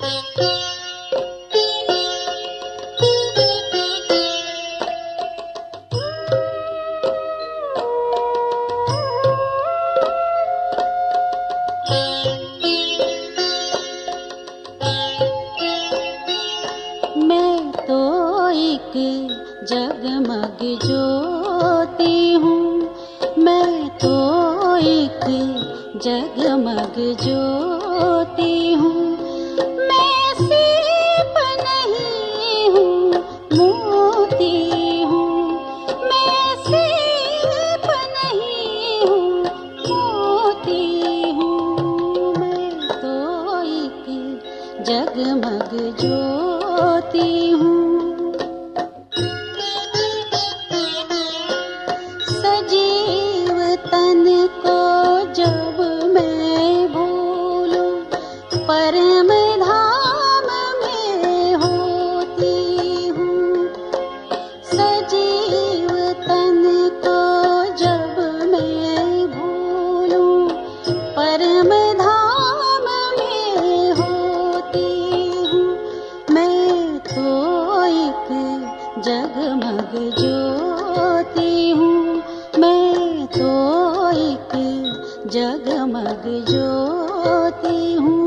मैं तो एक जगमग ज्योति हूँ, मैं तो एक जगमग ज्योति हूँ। मैं सीप नहीं हूँ, मोती हूँ। मैं सीप नहीं हूँ, मोती हूँ। मैं तो एक जगमग ज्योति हूँ। सजीव तन को जब मैं भूलूं, परम धाम में होती हूँ। सजीव तन को जब मैं भूलूं, परम धाम में होती हूँ। मैं तो एक जगमग ज्योति हूँ, मैं तो एक जगमग ज्योति हूँ।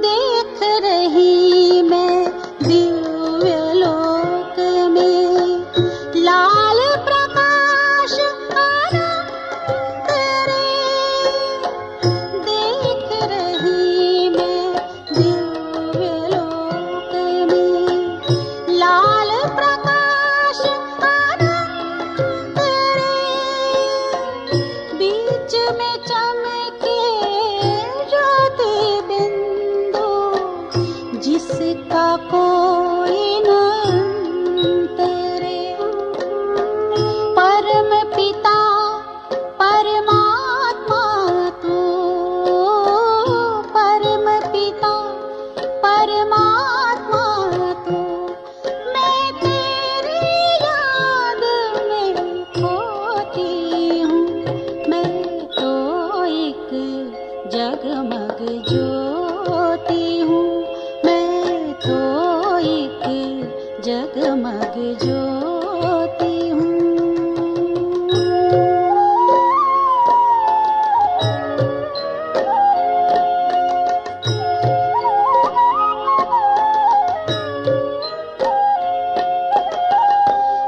देख रही मैं दिव्य लोक में लाल प्रकाश अनंत रे। देख रही मैं दिव्य लोक में लाल प्रकाश अनंत रे। बीच में चमके ज्योति बिंदु, जिसका कोई न अंत रे। परम पिता परमात्मा तू, परम पिता परमात्मा तू। मैं तेरी याद में खोती हूँ। मैं तो एक जगमग ज्योति हूँ, मैं तो एक जगमग ज्योति हूँ।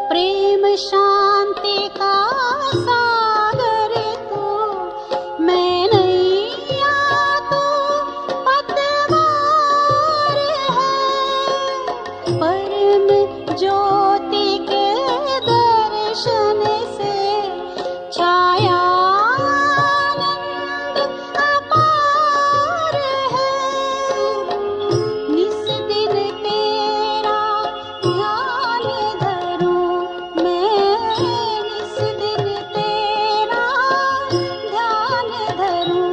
प्रेम शांति का सागर तू, मैं नैया तो पतवार है। परम ज्योति के दर्शन से छाया आनंद अपार है। निस दिन तेरा ध्यान धरूं मैं, निस दिन तेरा ध्यान धरूं।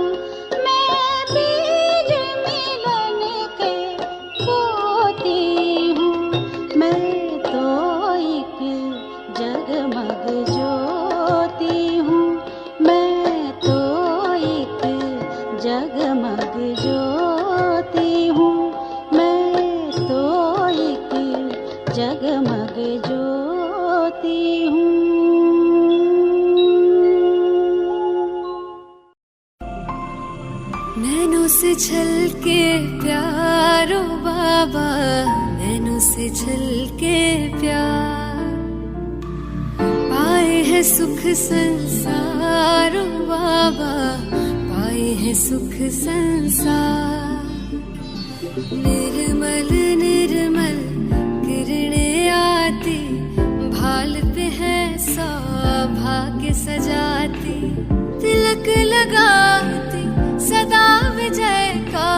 मैं बीज मिलन के बोती हूँ। मैं तो एक जगमग ज्योति हूँ, मैं तो एक जगमग ज्योति हूँ। मैं तो एक जगमग ज्योति हूँ। नैनों से छलके प्यारो बाबा, नैनों से छलके प्यार। पाए है सुख संसार बाबा, पाए है सुख संसार। निर्मल निर्मल किरणें आती, भाल पे है सौभाग्य सजाती। तिलक लगाती सदा विजय का,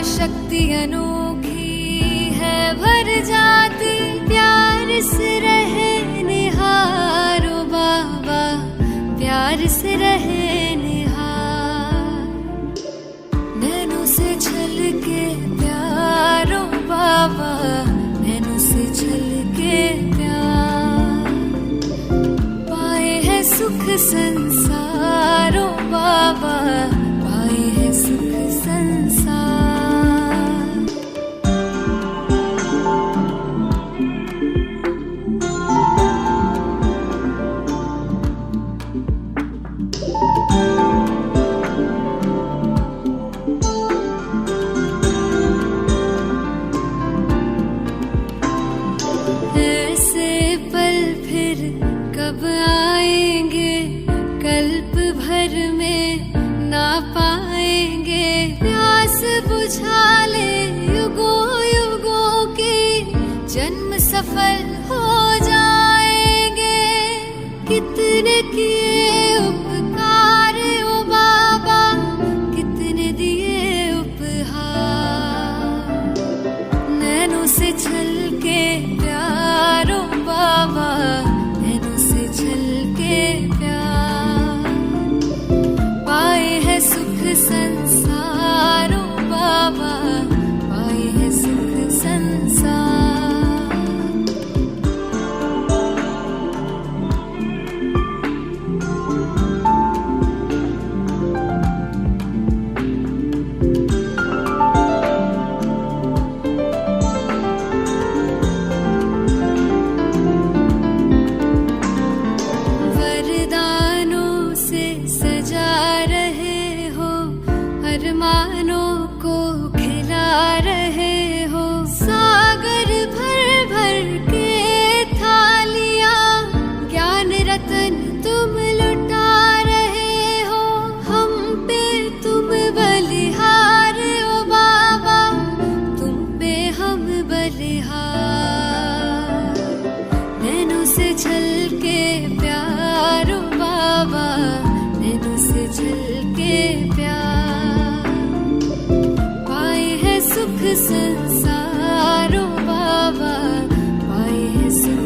शक्ति अनोखी है भर जाती। प्यार से रहे निहारो बाबा, प्यार से रहे निहार। नैनों से छलके प्यारो बाबा, संसारो बाबा, पाए है सुख संसार। ऐसे पल फिर कब आएंगे, कल्प भर में ना पाएंगे। प्यास बुझा ले युगों युगों के, जन्म सफल हो जाएंगे। कितने किए उपकार ओ बाबा, कितने दिए उपहार। नैनों से छलके प्यारो बाबा, नैनों से छलके प्यार। पाए है सुख संसारो बाबा, पाए है सुख संसार। वरदानों से सजा रहे हो, अरमानों को खिला रहे हो। सागर भर भर के थालियां, ज्ञान रतन तुम लुटा रहे हो। हम पे तुम बलिहार ओ बाबा, तुम पे हम बलिहार। नैनों से छलके प्यारो बाबा, नैनों से छलके प्यार। पाए है सुख संसारो बाबा, पाए है सुख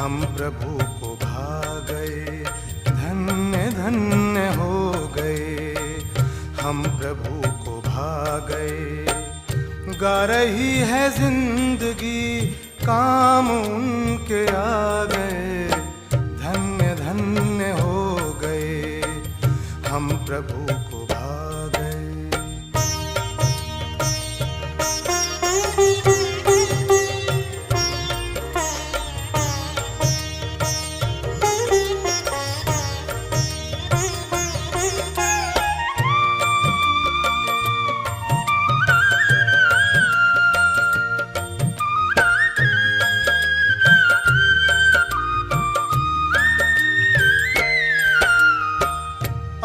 हम प्रभु को भा गए, धन्य धन्य हो गए, हम प्रभु को भा गए। गा रही है जिंदगी, काम उनके आ गए, धन्य धन्य हो गए, हम प्रभु को भा गए।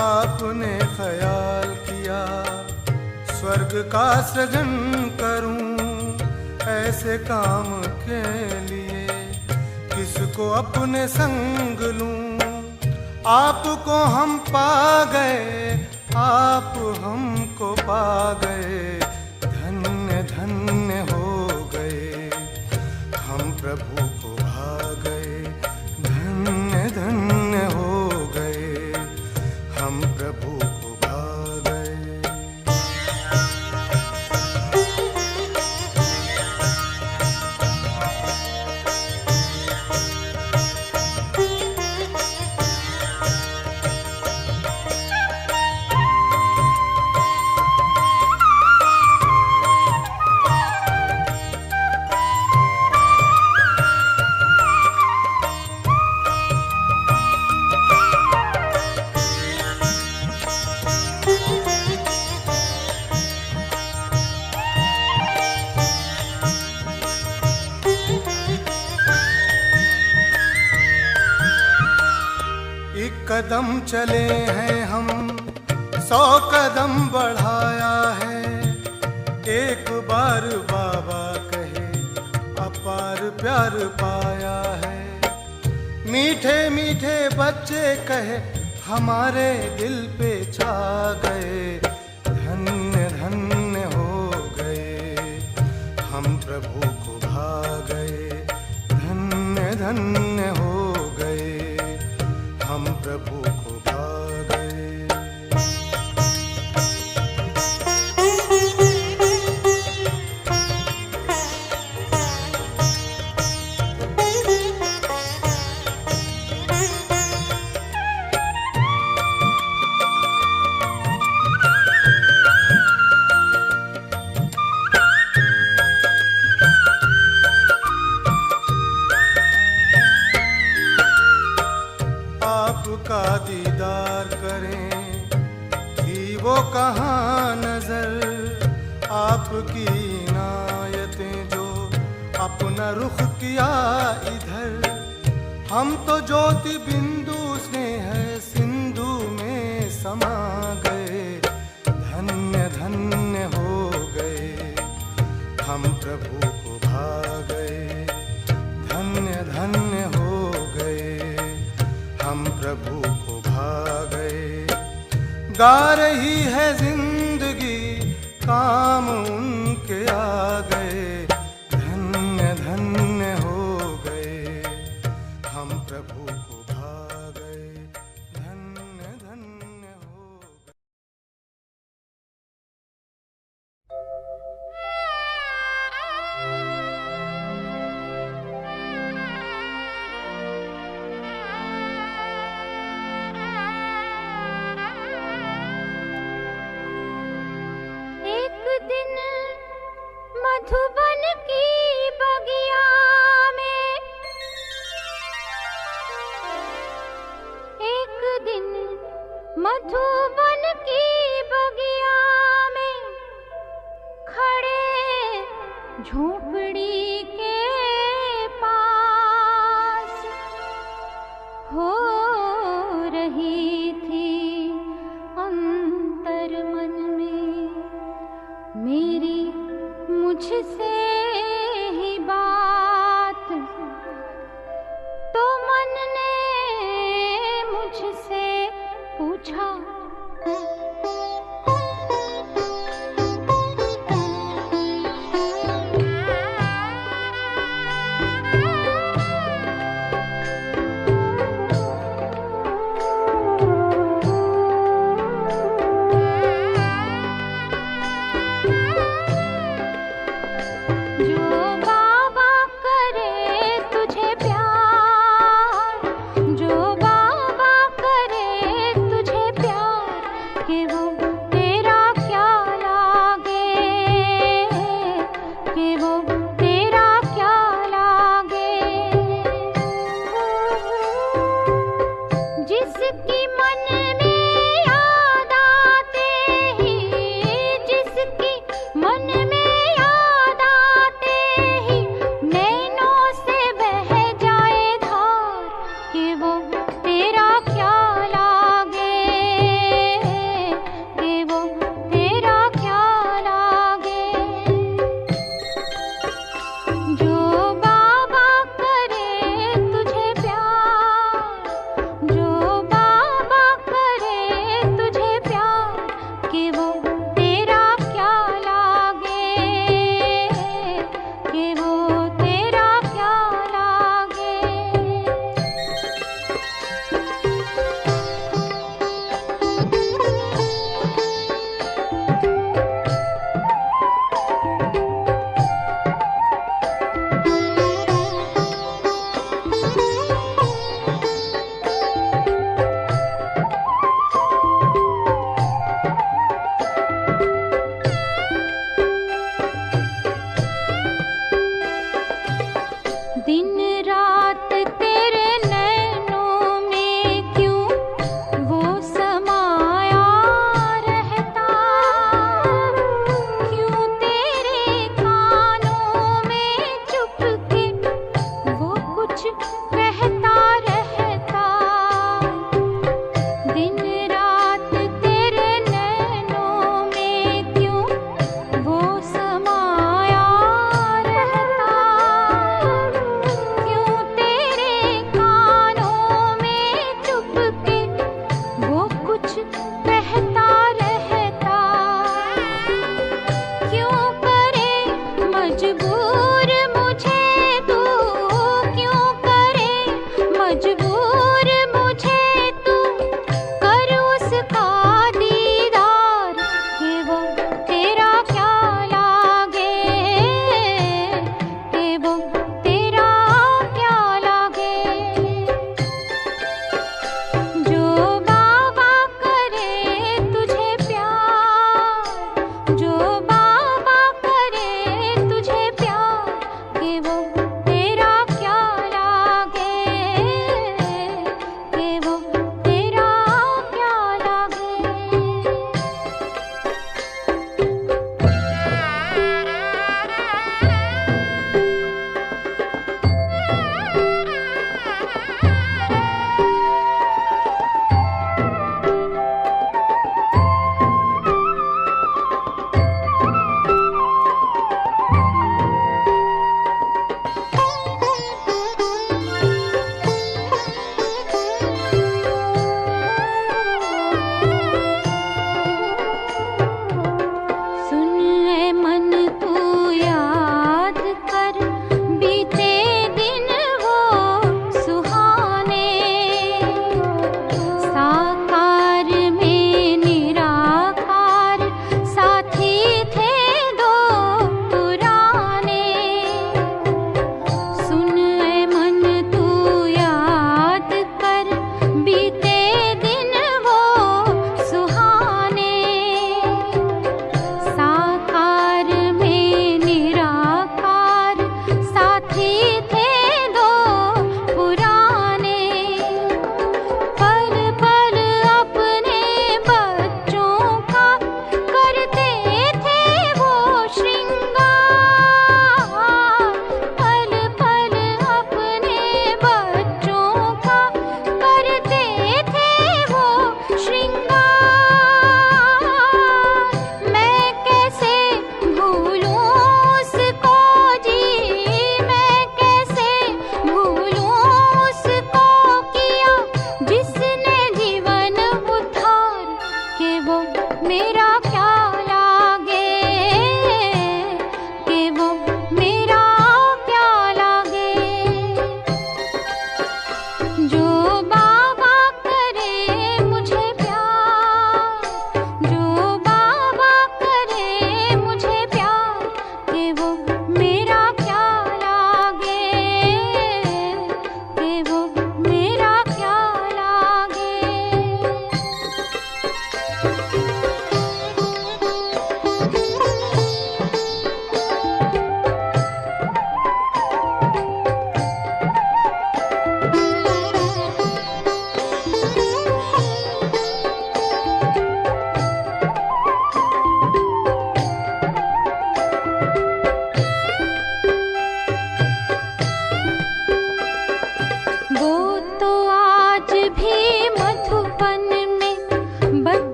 आपने ख्याल किया स्वर्ग का सृजन करूं, ऐसे काम के लिए किसको अपने संग लूं। आपको हम पा गए, आप हमको पा गए, धन्य धन्य हो गए, हम प्रभु को भा गए, धन्य धन्य हो गए, हम प्रभु को भा गए। एक कदम चले हैं हम, 100 कदम बढ़ाया है, एक बार बाबा कहे अपार प्यार पाया है। मीठे मीठे बच्चे कहे हमारे दिल पे छा गए, धन्य धन्य हो गए, हम प्रभु को भा गए, धन्य धन्य हो गए, हम प्रभु को भा गए। आपका दीदार करें थी वो कहाँ नजर, आपकी इनायतें जो अपना रुख किया इधर। हम तो ज्योति बिंदु से है सिंधु में समा गए, धन्य धन्य हो गए, हम प्रभु को भा गए, धन्य धन्य हो गए, हम प्रभु को भा गए। गा रही है जिंदगी, काम उनके आ गए, धन्य धन्य हो गए, हम प्रभु को भा गए, धन्य धन्य हो गए। एक दिन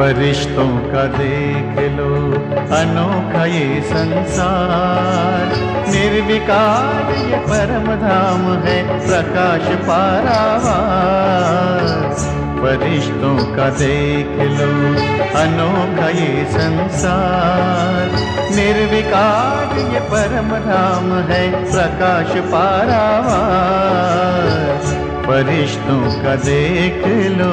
फरिश्तों का देख लो अनोखा ये संसार, निर्विकार ये परम धाम है प्रकाश पारावार। फरिश्तों का देख लो अनोखा ये संसार, निर्विकार ये परम धाम है प्रकाश पारावार। फरिश्तों का देख लो।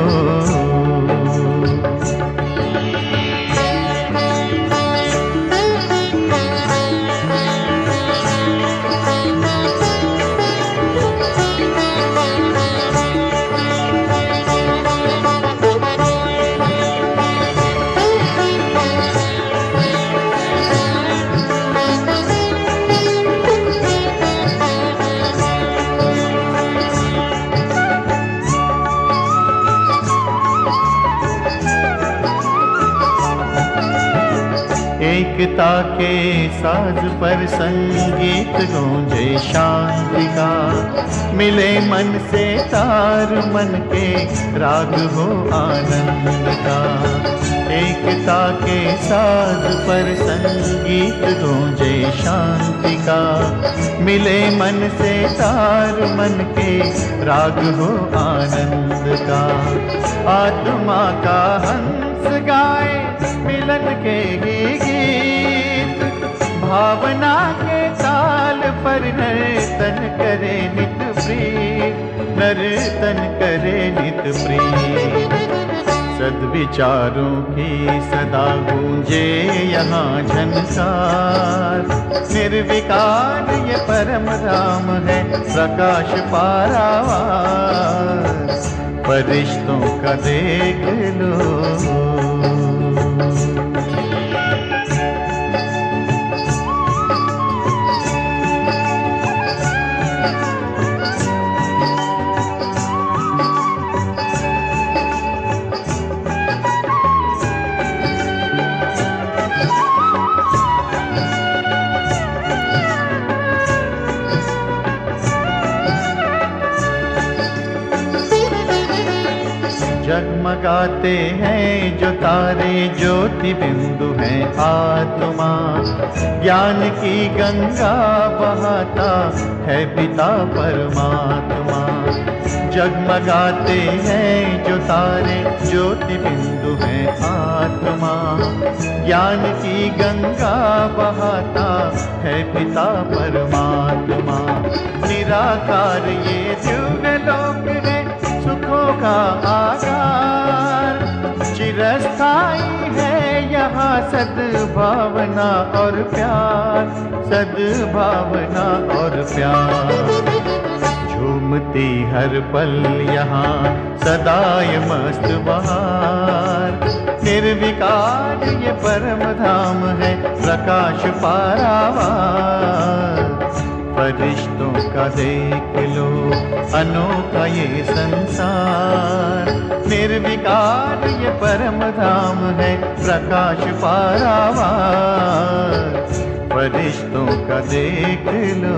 एकता के साज पर संगीत गूंजे शांति का, मिले मन से तार मन के राग हो आनंद का। एकता के साज पर संगीत गूंजे शांति का, मिले मन से तार मन के राग हो आनंद का। आत्मा का हंस गाए मिलन के ही गीत, भावना के ताल पर नर्तन करे नित प्रीत, नर्तन करे नित प्रीत। सद्विचारों की सदा गूंजे यहाँ झनकार, निर्विकार ये परम धाम है प्रकाश पारावार। फरिश्तों का देख लो। जगमगाते हैं जो तारे ज्योति बिंदु हैं आत्मा, ज्ञान की गंगा बहाता है पिता परमात्मा। जगमगाते हैं जो तारे ज्योति बिंदु हैं आत्मा, ज्ञान की गंगा बहाता है पिता परमात्मा। निराकार ये दिव्य लोक है सुखों का आगार, चिरस्थाई है यहाँ सद्भावना और प्यार, सद्भावना और प्यार। झूमती हर पल यहाँ सदाय मस्त बहार, निर्विकार ये परम धाम है प्रकाश पारावार। फरिश्तों का देख लो अनोखा ये संसार, निर्विकार ये परम धाम है प्रकाश पारावार। फरिश्तों का देख लो।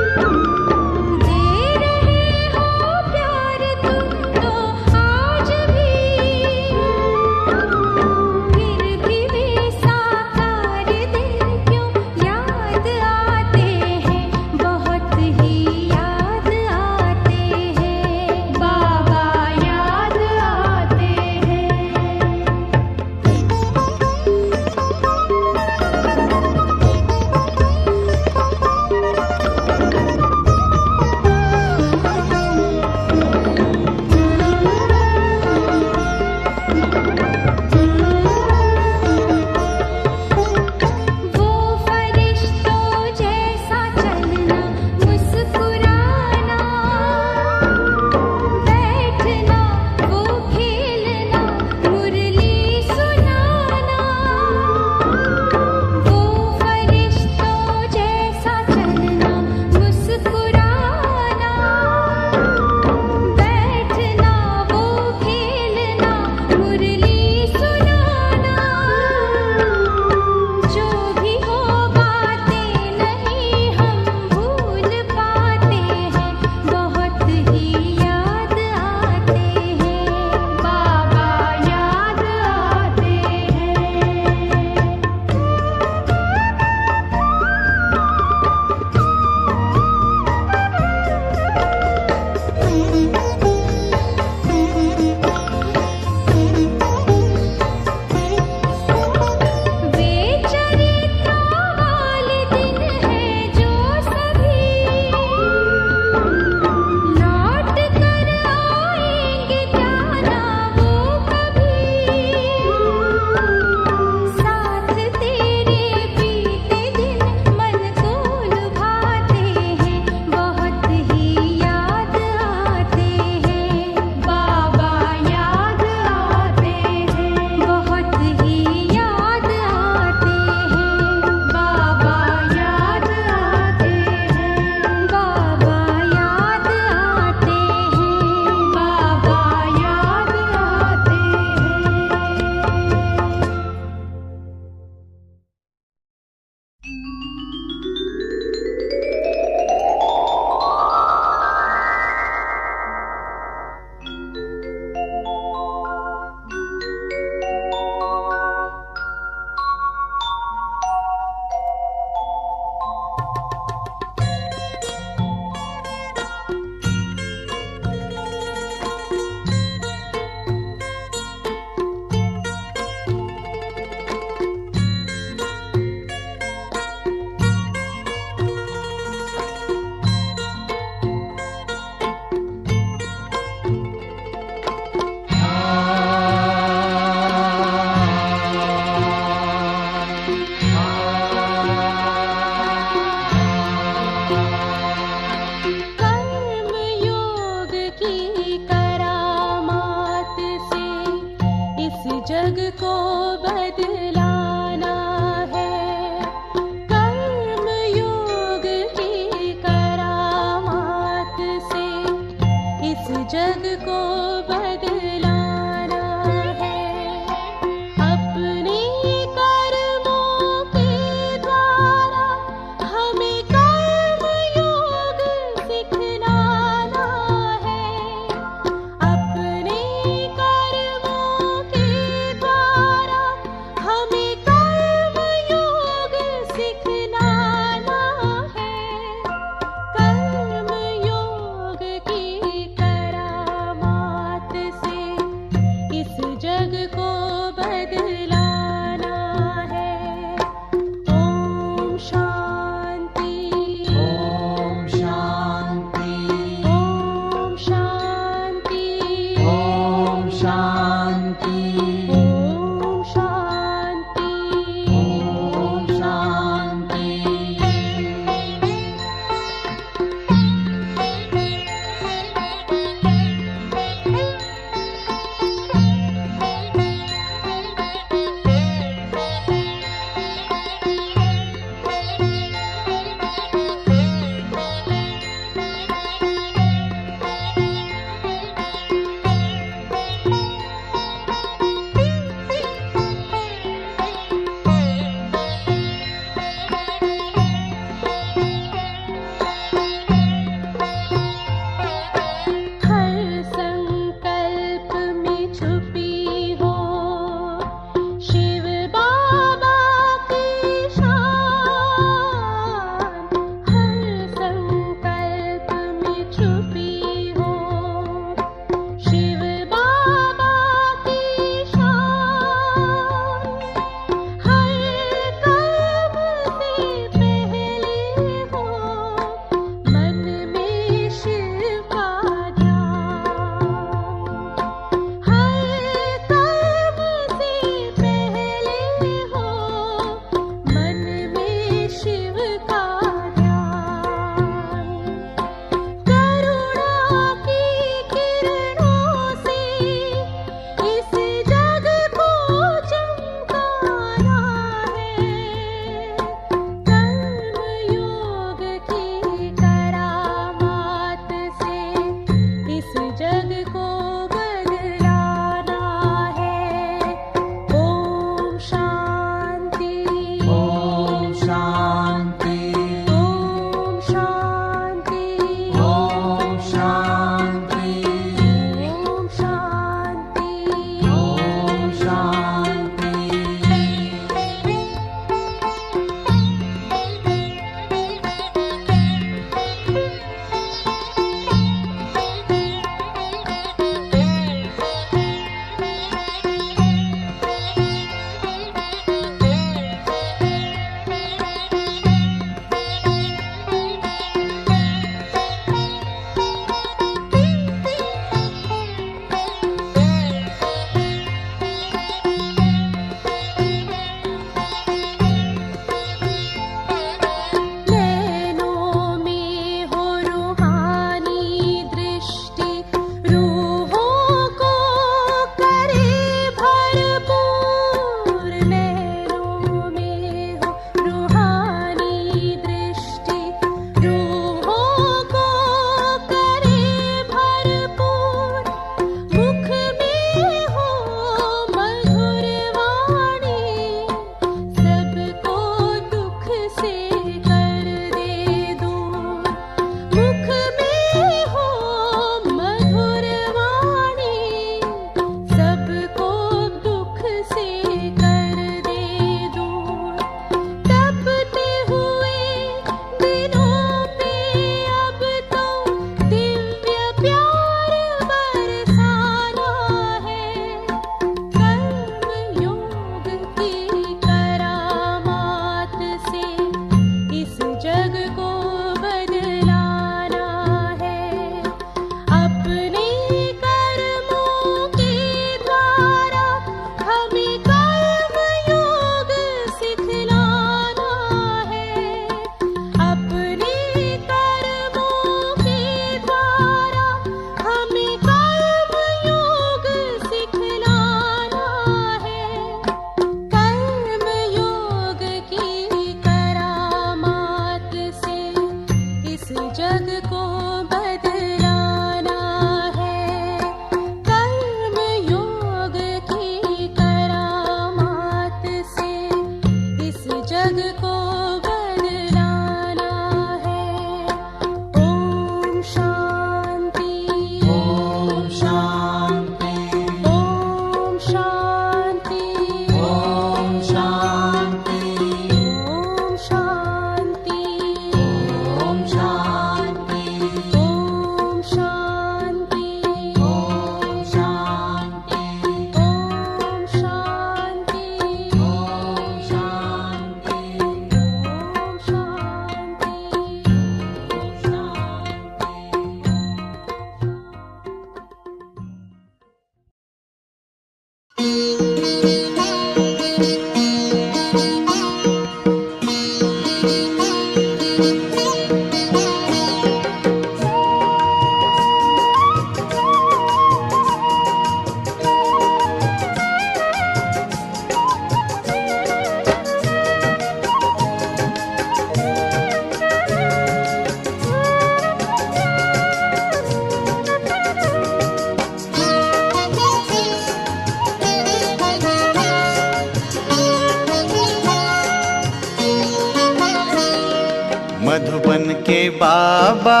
मधुबन के बाबा,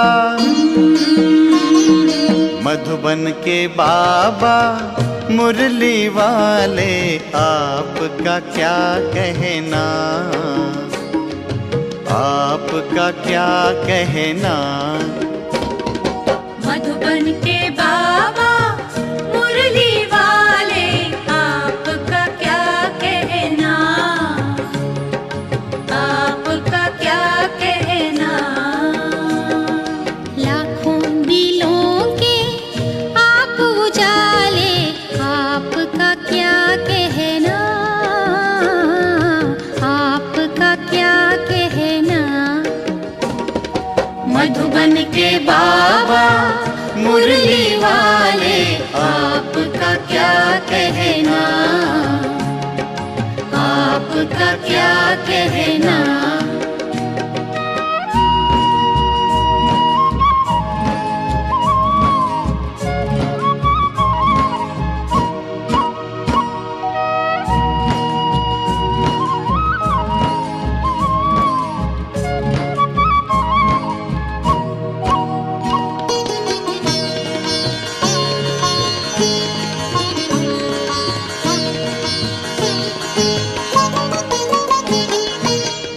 मधुबन के बाबा मुरली वाले, आपका क्या कहना, आपका क्या कहना। मधुबन के बाबा मुरली वाले, आपका क्या कहना, आपका क्या कहना। लाखों दिलों के आप उजाले, आपका क्या कहना, आपका क्या कहना। मधुबन के बाबा मुरली वाले, आपका क्या कहना, आपका क्या कहना।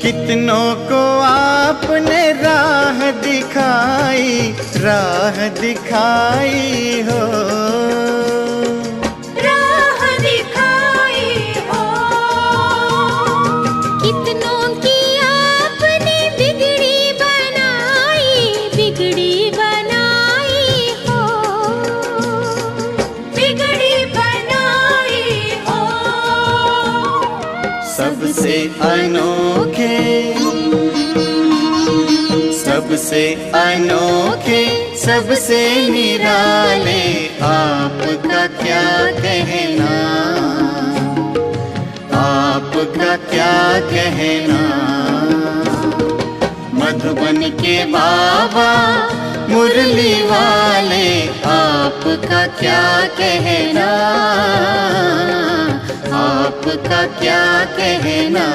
कितनों को आपने राह दिखाई, राह दिखाई हो, राह दिखाई हो। कितनों की आपने बिगड़ी बनाई, बिगड़ी बनाई हो, बिगड़ी बनाई हो। सबसे अनोखे, सबसे अनोखे, सबसे निराले, आपका क्या कहना, आपका क्या कहना। मधुबन के बाबा मुरली वाले, आपका क्या कहना, आपका क्या कहना।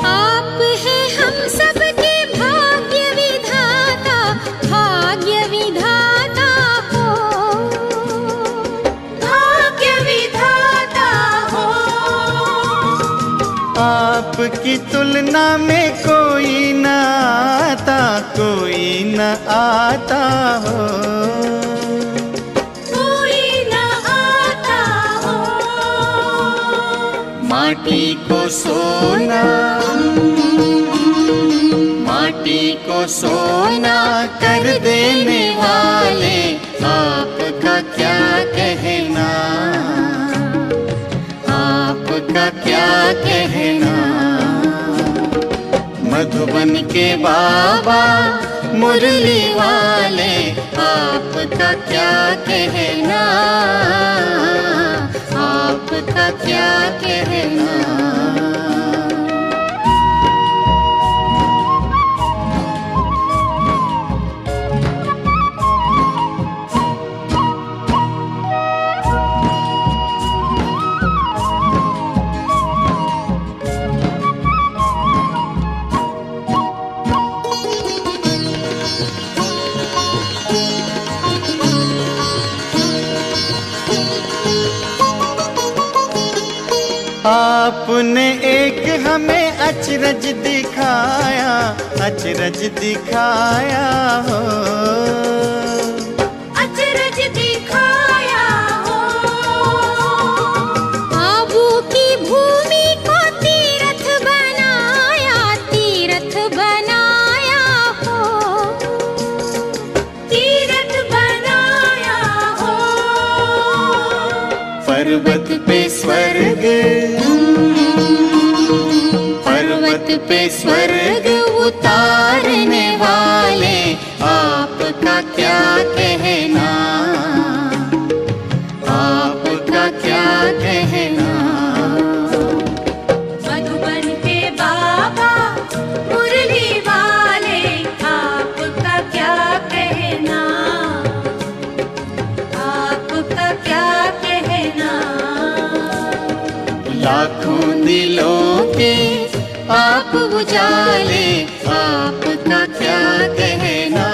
आप हैं हम सबके भाग्य विधाता, भाग्य विधाता हो, भाग्य विधाता हो। आपकी तुलना में कोई न आता, कोई न आता हो, कोई न आता हो। माटी को सोना, माटी को सोना कर देने वाले, आपका क्या कहना, आपका क्या कहना। मधुबन के बाबा मुरली वाले, आपका क्या कहना, आपका क्या कहना। आपने एक हमें अचरज दिखाया, अचरज दिखाया हो, अचरज दिखाया हो। आबू की भूमि को तीर्थ बनाया, तीर्थ बनाया हो, तीर्थ बनाया हो। पर्वत पे स्वर्ग, पर्वत पे स्वर्ग उतारने वाले, आपका क्या कहना, दिलों के आप उजाले, आपका क्या कहना,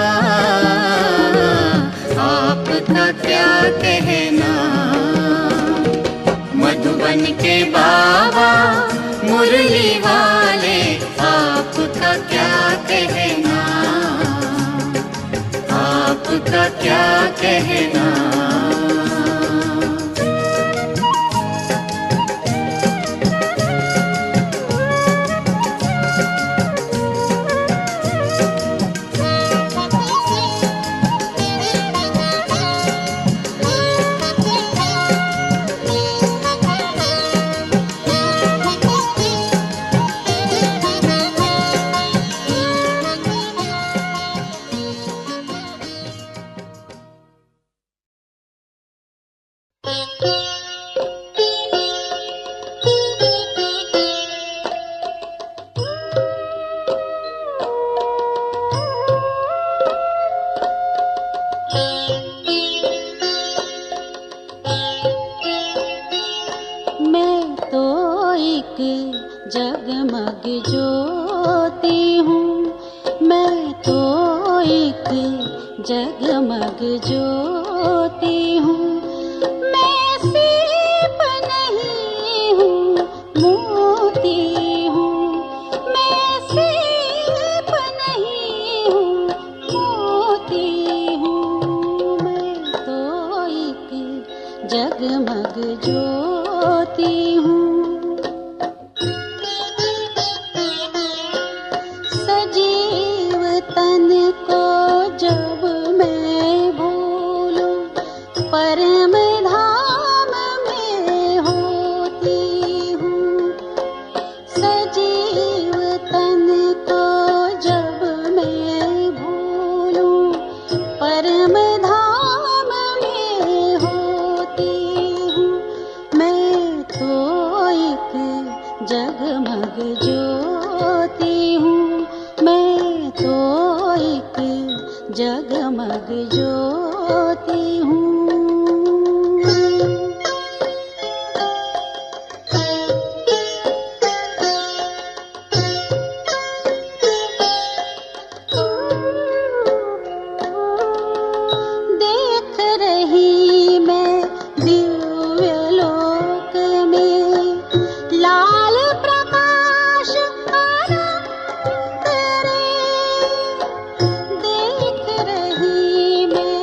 आपका क्या कहना। मधुबन के बाबा मुरली वाले, आपका क्या कहना, आपका क्या कहना। जगमग ज्योति हूँ, मैं तो एक जगमग ज्योति हूँ। मैं सीप नहीं हूँ, मोती हूँ। मैं सीप नहीं हूँ, मोती हूँ। मैं तो एक जगमग ज्योति हूँ। जब मैं भूलूं, परम धाम में होती हूँ। सजीव तन को जब मैं भूलूं, परम धाम में होती हूँ। मैं तो एक जगमग ज्योति हूँ। मैं तो एक जगमग ज्योति हूँ। देख रही मैं दिव्य लोक में लाल प्रकाश अनंत रे। देख रही मैं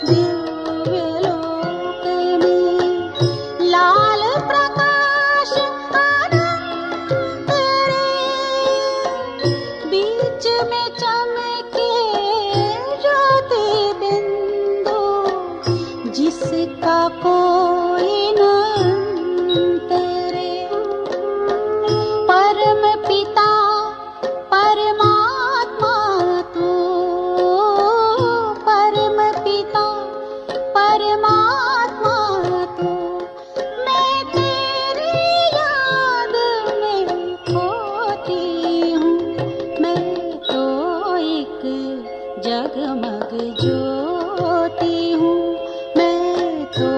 दिव्य लोक में लाल प्रकाश अनंत रे। बीच में चमके ज्योति बिंदु, जिसका कोई न अंत रे। परम पिता परमात्मा तू, परम पिता परमात्मा तू। मैं तेरी याद में खोती हूँ। मैं तो एक जगमग ज्योति हूँ। मैं तो